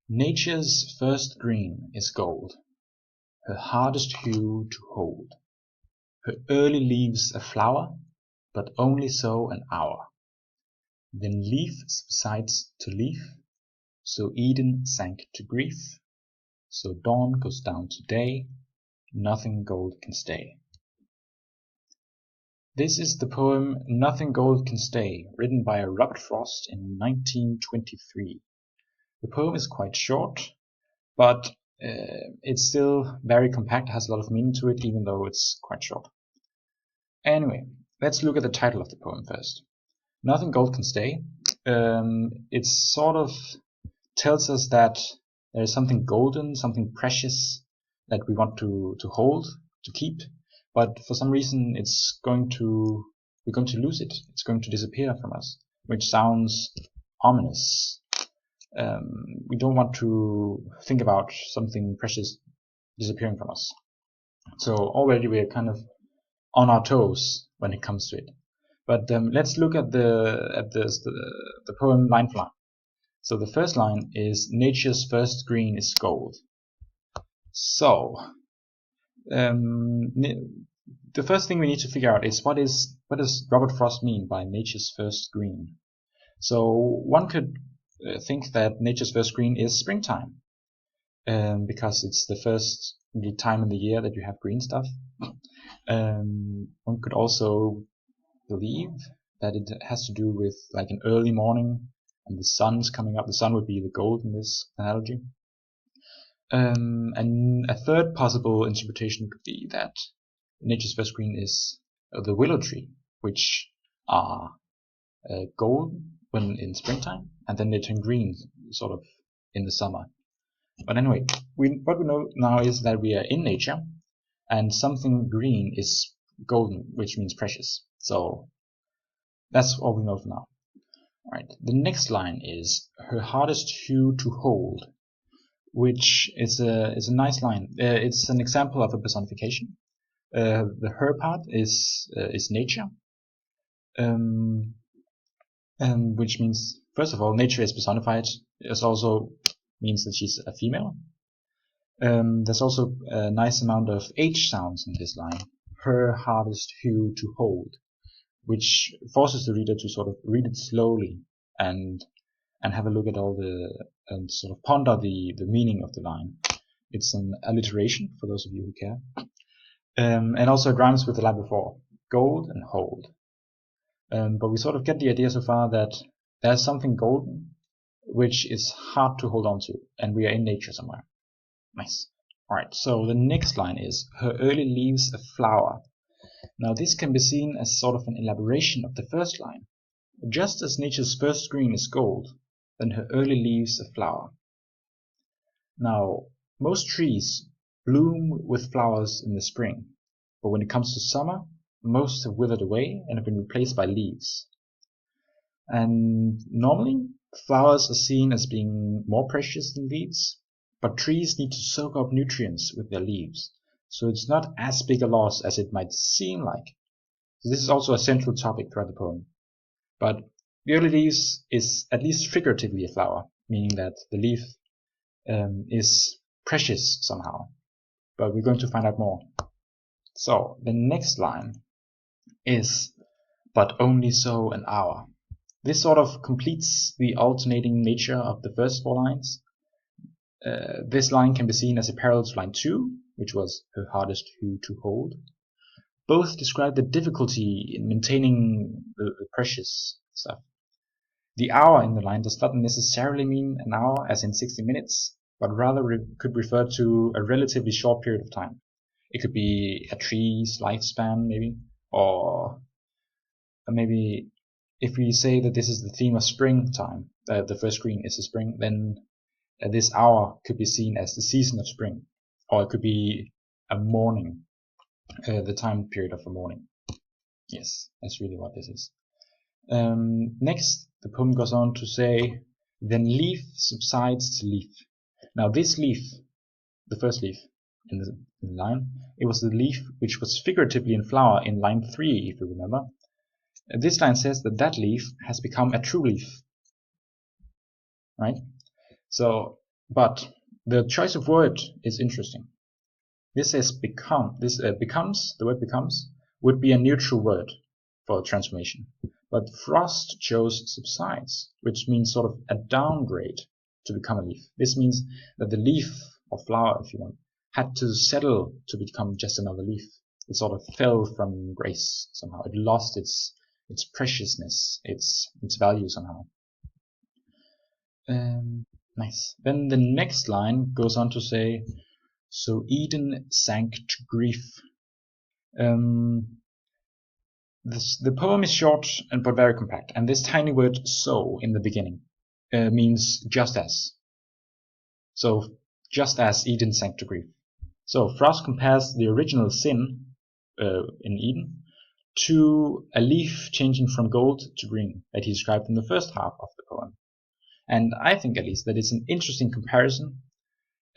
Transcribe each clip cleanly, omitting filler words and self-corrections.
Nature's first green is gold, her hardest hue to hold. Her early leaves a flower, but only so an hour. Then leaf subsides to leaf, so Eden sank to grief, so dawn goes down to day, nothing gold can stay. This is the poem Nothing Gold Can Stay, written by Robert Frost in 1923. The poem is quite short, but it's still very compact, has a lot of meaning to it, even though it's quite short. Anyway, let's look at the title of the poem first. Nothing Gold Can Stay. It sort of tells us that there is something golden, something precious that we want to hold, to keep, but for some reason we're going to lose it. It's going to disappear from us, which sounds ominous. We don't want to think about something precious disappearing from us. So already we're kind of on our toes when it comes to it. But let's look at the poem line for line. So the first line is nature's first green is gold. So the first thing we need to figure out is what does Robert Frost mean by nature's first green? So one could think that nature's first green is springtime, because it's the first time in the year that you have green stuff. One could also believe that it has to do with like an early morning and the sun's coming up. The sun would be the gold in this analogy. And a third possible interpretation could be that nature's first green is the willow tree, which are gold when in springtime, and then they turn green sort of in the summer. But anyway, what we know now is that we are in nature, and something green is golden, which means precious. So that's all we know for now. Alright, the next line is her hardest hue to hold, which is a nice line. It's an example of a personification. The her part is nature, which means, first of all, nature is personified. It also means that she's a female. There's also a nice amount of H sounds in this line. Her hardest hue to hold, which forces the reader to sort of read it slowly and have a look at all and sort of ponder the meaning of the line. It's an alliteration for those of you who care. And also it rhymes with the line before, gold and hold. But we sort of get the idea so far that there's something golden which is hard to hold on to, and we are in nature somewhere. Nice. Alright, so the next line is her early leaves a flower. Now this can be seen as sort of an elaboration of the first line. Just as nature's first green is gold, then her early leaves a flower. Now, most trees bloom with flowers in the spring, but when it comes to summer, most have withered away and have been replaced by leaves. And normally, flowers are seen as being more precious than leaves, but trees need to soak up nutrients with their leaves, so it's not as big a loss as it might seem like. So this is also a central topic throughout the poem. But the early leaves is at least figuratively a flower, meaning that the leaf is precious somehow. But we're going to find out more. So the next line is, but only so an hour. This sort of completes the alternating nature of the first four lines. This line can be seen as a parallel to line 2, which was her hardest hue to hold. Both describe the difficulty in maintaining the precious stuff. The hour in the line does not necessarily mean an hour as in 60 minutes, but rather could refer to a relatively short period of time. It could be a tree's lifespan, maybe, or maybe if we say that this is the theme of springtime, the first green is the spring, then this hour could be seen as the season of spring, or it could be a morning, the time period of a morning. Yes, that's really what this is. Next, the poem goes on to say, then leaf subsides to leaf. Now this leaf, the first leaf in the line, it was the leaf which was figuratively in flower in line 3, if you remember. This line says that leaf has become a true leaf. Right? So But the choice of word is interesting. This says become. This becomes, the word becomes, would be a neutral word for transformation. But Frost chose subsides, which means sort of a downgrade to become a leaf. This means that the leaf or flower, if you want, had to settle to become just another leaf. It sort of fell from grace somehow. It lost its preciousness, its value somehow. Nice. Then the next line goes on to say, so Eden sank to grief. The poem is short but very compact, and this tiny word "so" in the beginning means just as. So, just as Eden sank to grief. So Frost compares the original sin in Eden to a leaf changing from gold to green that he described in the first half of the poem. And I think, at least, that it's an interesting comparison.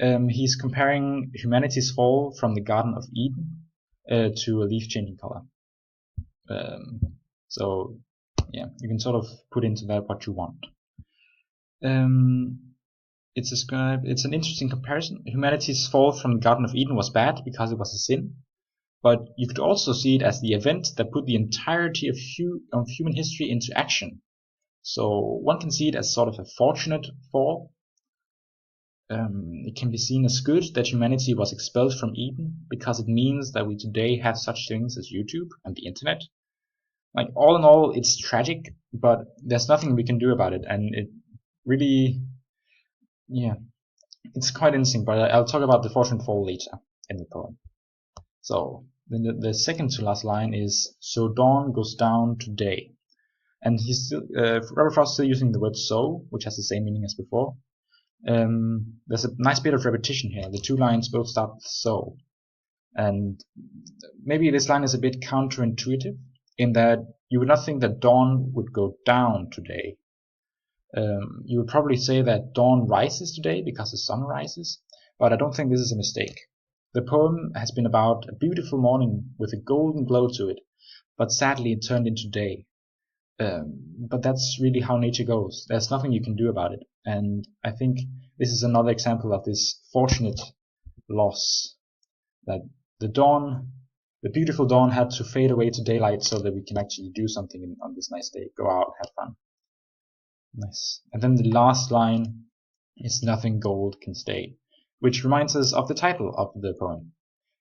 He's comparing humanity's fall from the Garden of Eden to a leaf changing color. So, yeah, you can sort of put into that what you want. It's an interesting comparison. Humanity's fall from the Garden of Eden was bad because it was a sin, but you could also see it as the event that put the entirety of human history into action. So one can see it as sort of a fortunate fall. It can be seen as good that humanity was expelled from Eden because it means that we today have such things as YouTube and the internet. Like, all in all, it's tragic, but there's nothing we can do about it, and it really, yeah, it's quite interesting. But I'll talk about the fortunate fall later in the poem. So then the second to last line is, so dawn goes down to day. And he's still, Robert Frost is still using the word so, which has the same meaning as before. There's a nice bit of repetition here. The two lines both start with so. And maybe this line is a bit counterintuitive in that you would not think that dawn would go down today. You would probably say that dawn rises today because the sun rises, but I don't think this is a mistake. The poem has been about a beautiful morning with a golden glow to it, but sadly it turned into day. But that's really how nature goes. There's nothing you can do about it. And I think this is another example of this fortunate loss, that the beautiful dawn had to fade away to daylight so that we can actually do something on this nice day. Go out, have fun. Nice. And then the last line is nothing gold can stay, which reminds us of the title of the poem.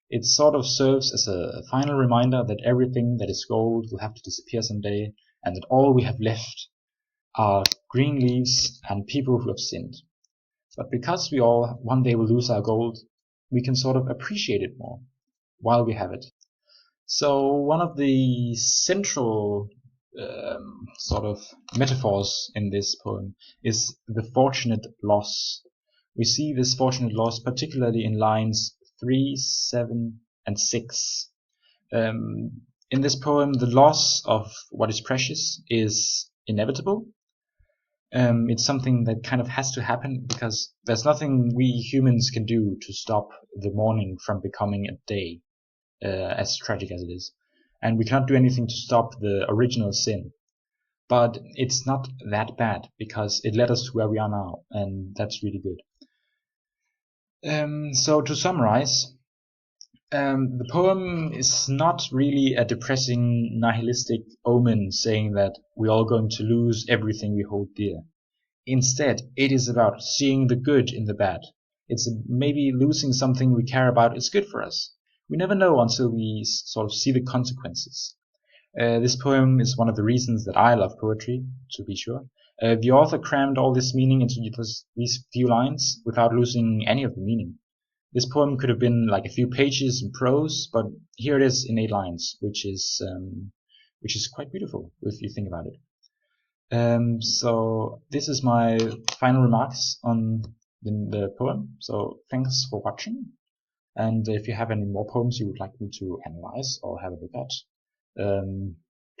It sort of serves as a final reminder that everything that is gold will have to disappear someday, and that all we have left are green leaves and people who have sinned. But because we all one day will lose our gold, we can sort of appreciate it more while we have it. So one of the central sort of metaphors in this poem is the fortunate loss. We see this fortunate loss particularly in lines 3, 7, and 6. In this poem, the loss of what is precious is inevitable. It's something that kind of has to happen because there's nothing we humans can do to stop the morning from becoming a day, as tragic as it is. And we cannot do anything to stop the original sin. But it's not that bad because it led us to where we are now, and that's really good. So to summarize, the poem is not really a depressing, nihilistic omen saying that we're all going to lose everything we hold dear. Instead, it is about seeing the good in the bad. It's maybe losing something we care about is good for us. We never know until we sort of see the consequences. This poem is one of the reasons that I love poetry, to be sure. The author crammed all this meaning into these few lines without losing any of the meaning. This poem could have been like a few pages in prose, but here it is in 8 lines, which is quite beautiful if you think about it. So this is my final remarks on the poem. So thanks for watching, and if you have any more poems you would like me to analyze or have a look at,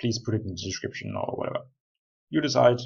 please put it in the description or whatever. You decide.